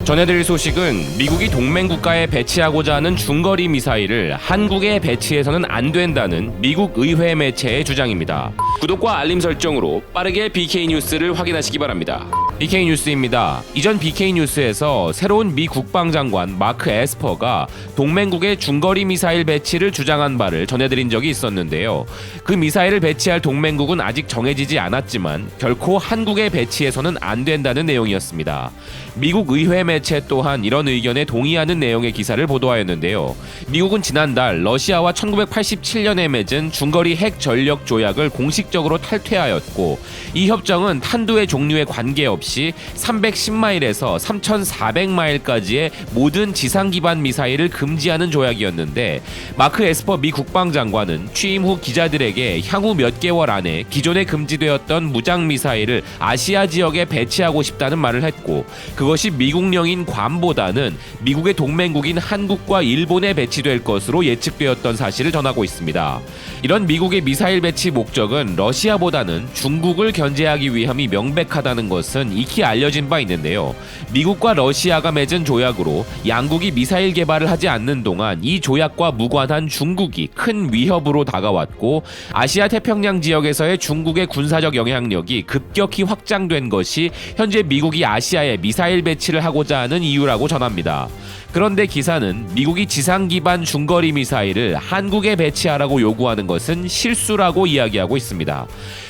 전해드릴 소식은 미국이 동맹국가에 배치하고자 하는 중거리 미사일을 한국에 배치해서는 안 된다는 미국 의회 매체의 주장입니다. 구독과 알림 설정으로 빠르게 BK뉴스를 확인하시기 바랍니다. BK뉴스입니다. 이전 BK뉴스에서 새로운 미 국방장관 마크 에스퍼가 동맹국의 중거리 미사일 배치를 주장한 바를 전해드린 적이 있었는데요. 그 미사일을 배치할 동맹국은 아직 정해지지 않았지만 결코 한국에 배치해서는 안 된다는 내용이었습니다. 미국 의회 매체 또한 이런 의견에 동의하는 내용의 기사를 보도하였는데요. 미국은 지난달 러시아와 1987년에 맺은 중거리 핵 전력 조약을 공식적으로 탈퇴하였고, 이 협정은 탄두의 종류에 관계없이 310마일에서 3400마일까지의 모든 지상 기반 미사일을 금지하는 조약이었는데, 마크 에스퍼 미 국방장관은 취임 후 기자들에게 향후 몇 개월 안에 기존에 금지되었던 무장 미사일을 아시아 지역에 배치하고 싶다는 말을 했고, 그것이 미국령인 괌보다는 미국의 동맹국인 한국과 일본에 배치될 것으로 예측되었던 사실을 전하고 있습니다. 이런 미국의 미사일 배치 목적은 러시아보다는 중국을 견제하기 위함이 명백하다는 것은 익히 알려진 바 있는데요. 미국과 러시아가 맺은 조약으로 양국이 미사일 개발을 하지 않는 동안 이 조약과 무관한 중국이 큰 위협으로 다가왔고, 아시아 태평양 지역에서의 중국의 군사적 영향력이 급격히 확장된 것이 현재 미국이 아시아에 미사일 배치를 하고자 하는 이유라고 전합니다. 그런데 기사는 미국이 지상 기반 중거리 미사일을 한국에 배치하라고 요구하는 것은 실수라고 이야기하고 있습니다.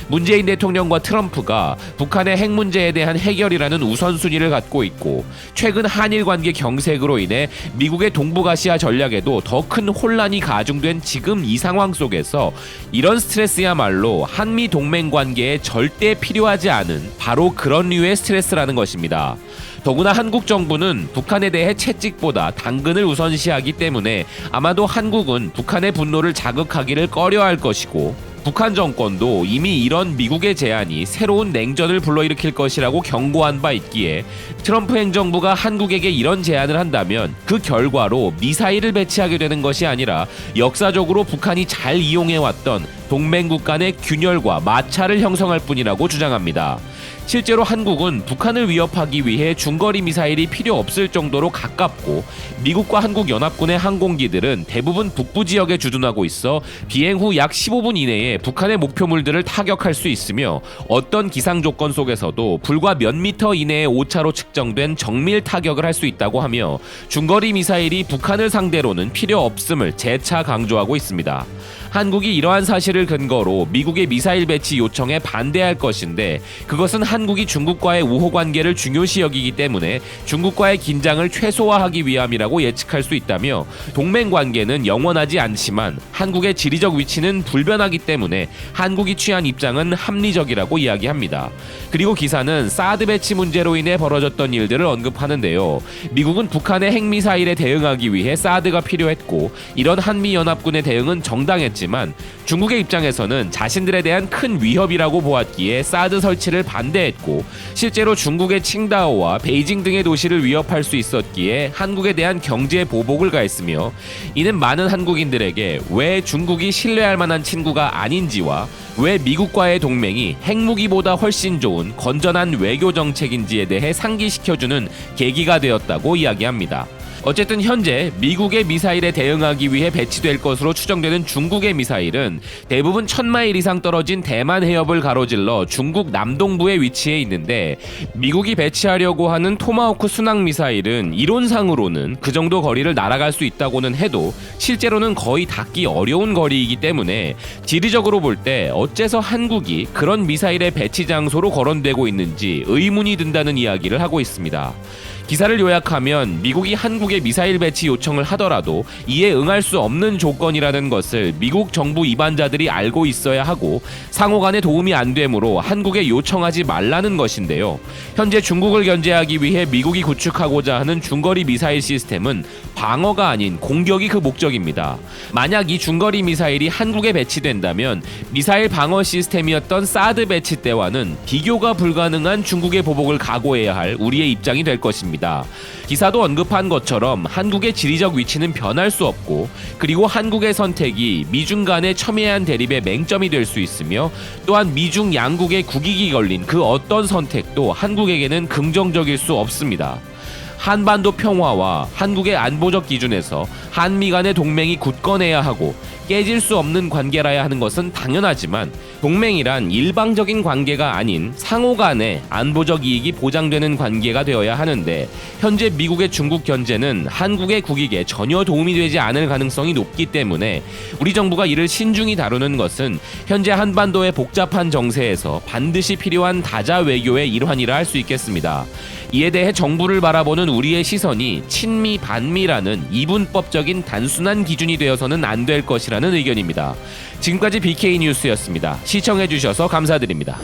문재인 대통령과 트럼프가 북한의 핵 문제에 대한 해결이라는 우선순위를 갖고 있고, 최근 한일 관계 경색으로 인해 미국의 동북아시아 전략에도 더 큰 혼란이 가중된 지금 이 상황 속에서 이런 스트레스야말로 한미 동맹 관계에 절대 필요하지 않은 바로 그런 류의 스트레스라는 것입니다. 더구나 한국 정부는 북한에 대해 채찍보다 당근을 우선시하기 때문에 아마도 한국은 북한의 분노를 자극하기를 꺼려할 것이고, 북한 정권도 이미 이런 미국의 제안이 새로운 냉전을 불러일으킬 것이라고 경고한 바 있기에, 트럼프 행정부가 한국에게 이런 제안을 한다면 그 결과로 미사일을 배치하게 되는 것이 아니라 역사적으로 북한이 잘 이용해왔던 동맹국 간의 균열과 마찰을 형성할 뿐이라고 주장합니다. 실제로 한국은 북한을 위협하기 위해 중거리 미사일이 필요 없을 정도로 가깝고, 미국과 한국 연합군의 항공기들은 대부분 북부 지역에 주둔하고 있어 비행 후 약 15분 이내에 북한의 목표물들을 타격할 수 있으며, 어떤 기상 조건 속에서도 불과 몇 미터 이내의 오차로 측정된 정밀 타격을 할 수 있다고 하며, 중거리 미사일이 북한을 상대로는 필요 없음을 재차 강조하고 있습니다. 한국이 이러한 사실을 근거로 미국의 미사일 배치 요청에 반대할 것인데, 그것은 한국이 중국과의 우호 관계를 중요시 여기기 때문에 중국과의 긴장을 최소화하기 위함이라고 예측할 수 있다며, 동맹 관계는 영원하지 않지만 한국의 지리적 위치는 불변하기 때문에 한국이 취한 입장은 합리적이라고 이야기합니다. 그리고 기사는 사드 배치 문제로 인해 벌어졌던 일들을 언급하는데요. 미국은 북한의 핵미사일에 대응하기 위해 사드가 필요했고, 이런 한미연합군의 대응은 정당했지만 중국의 입장에서는 자신들에 대한 큰 위협이라고 보았기에 사드 설치를 반대했고, 실제로 중국의 칭다오와 베이징 등의 도시를 위협할 수 있었기에 한국에 대한 경제 보복을 가했으며, 이는 많은 한국인들에게 왜 중국이 신뢰할 만한 친구가 아닌지와 왜 미국과의 동맹이 핵무기보다 훨씬 좋은 건전한 외교 정책인지에 대해 상기시켜주는 계기가 되었다고 이야기합니다. 어쨌든 현재 미국의 미사일에 대응하기 위해 배치될 것으로 추정되는 중국의 미사일은 대부분 1000마일 이상 떨어진 대만 해협을 가로질러 중국 남동부에 위치해 있는데, 미국이 배치하려고 하는 토마호크 순항 미사일은 이론상으로는 그 정도 거리를 날아갈 수 있다고는 해도 실제로는 거의 닿기 어려운 거리이기 때문에, 지리적으로 볼 때 어째서 한국이 그런 미사일의 배치 장소로 거론되고 있는지 의문이 든다는 이야기를 하고 있습니다. 기사를 요약하면 미국이 한국에 미사일 배치 요청을 하더라도 이에 응할 수 없는 조건이라는 것을 미국 정부 입안자들이 알고 있어야 하고, 상호 간에 도움이 안 되므로 한국에 요청하지 말라는 것인데요. 현재 중국을 견제하기 위해 미국이 구축하고자 하는 중거리 미사일 시스템은 방어가 아닌 공격이 그 목적입니다. 만약 이 중거리 미사일이 한국에 배치된다면 미사일 방어 시스템이었던 사드 배치 때와는 비교가 불가능한 중국의 보복을 각오해야 할 우리의 입장이 될 것입니다. 기사도 언급한 것처럼 한국의 지리적 위치는 변할 수 없고, 그리고 한국의 선택이 미중 간의 첨예한 대립의 맹점이 될 수 있으며, 또한 미중 양국의 국익이 걸린 그 어떤 선택도 한국에게는 긍정적일 수 없습니다. 한반도 평화와 한국의 안보적 기준에서 한미 간의 동맹이 굳건해야 하고 깨질 수 없는 관계라야 하는 것은 당연하지만 동맹이란 일방적인 관계가 아닌 상호 간의 안보적 이익이 보장되는 관계가 되어야 하는데 현재 미국의 중국 견제는 한국의 국익에 전혀 도움이 되지 않을 가능성이 높기 때문에 우리 정부가 이를 신중히 다루는 것은 현재 한반도의 복잡한 정세에서 반드시 필요한 다자 외교의 일환이라 할 수 있겠습니다. 이에 대해 정부를 바라보는 우리의 시선이 친미 반미라는 이분법적인 단순한 기준이 되어서는 안 될 것이라는 의견입니다. 지금까지 BK 뉴스였습니다. 시청해주셔서 감사드립니다.